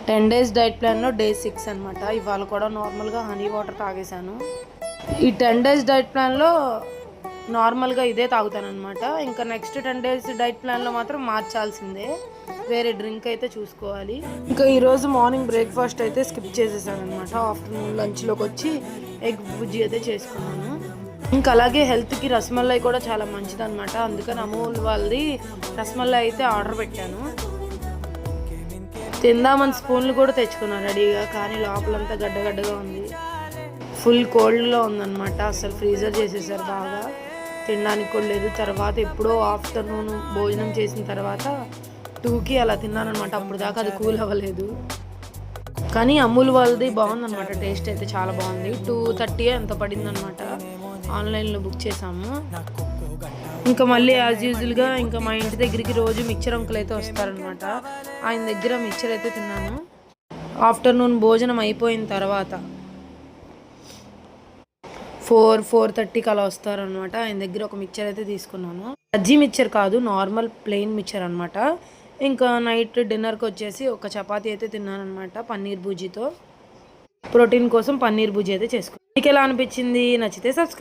10 days diet ప్లాన్లో day 6 అనమాట. ఇవాళ కూడా నార్మల్గా హనీ వాటర్ తాగేశాను. ఈ 10 డేస్ డైట్ ప్లాన్లో నార్మల్గా ఇదే తాగుతానమాట. ఇంకా నెక్స్ట్ 10 డేస్ డైట్ ప్లాన్లో మాత్రం మార్చాల్సిందే, వేరే డ్రింక్ అయితే చూసుకోవాలి. ఇంకా ఈరోజు మార్నింగ్ బ్రేక్ఫాస్ట్ అయితే స్కిప్ చేసేసాను అనమాట. ఆఫ్టర్నూన్ లంచ్లోకి వచ్చి ఎగ్ బుజ్జి అయితే చేసుకున్నాను. ఇంకా అలాగే హెల్త్కి రసమలై కూడా చాలా మంచిదన్నమాట. అందుకని అమూల్ వాళ్ళది రసమలై అయితే ఆర్డర్ పెట్టాను. తిందామని స్పూన్లు కూడా తెచ్చుకున్నాను రెడీగా, కానీ లోపలంతా గడ్డగడ్డగా ఉంది. ఫుల్ కోల్డ్లో ఉందన్నమాట. అసలు ఫ్రీజర్ చేసేసారు బాగా, తినడానికి కూడా లేదు. తర్వాత ఎప్పుడో ఆఫ్టర్నూన్ భోజనం చేసిన తర్వాత 2కి అలా తిన్నానమాట. అప్పుడు దాకా అది కూల్ అవ్వలేదు. కానీ అమూల్ వాళ్ళది బాగుందన్నమాట. టేస్ట్ అయితే చాలా బాగుంది. 230 ఎంత పడిందనమాట. ఆన్లైన్లో బుక్ చేసాము. ఇంకా మళ్ళీ యాజ్ యూజువల్గా ఇంకా మా ఇంటి దగ్గరికి రోజు మిక్చర్ అంకుల్ అయితే వస్తారనమాట. ఆయన దగ్గర మిక్చర్ అయితే తిన్నాను. ఆఫ్టర్నూన్ భోజనం అయిపోయిన తర్వాత 4:30కి అలా వస్తారనమాట. ఆయన దగ్గర ఒక మిక్చర్ అయితే తీసుకున్నాను. బజ్జీ మిక్చర్ కాదు, నార్మల్ ప్లెయిన్ మిక్చర్ అనమాట. ఇంకా నైట్ డిన్నర్కి వచ్చేసి ఒక చపాతీ అయితే తిన్నాను అనమాట, పన్నీర్ బూజీతో. ప్రోటీన్ కోసం పన్నీర్ బూజీ అయితే చేసుకున్నాను. మీకు ఎలా అనిపించింది? నచ్చితే సబ్స్క్రైబ్.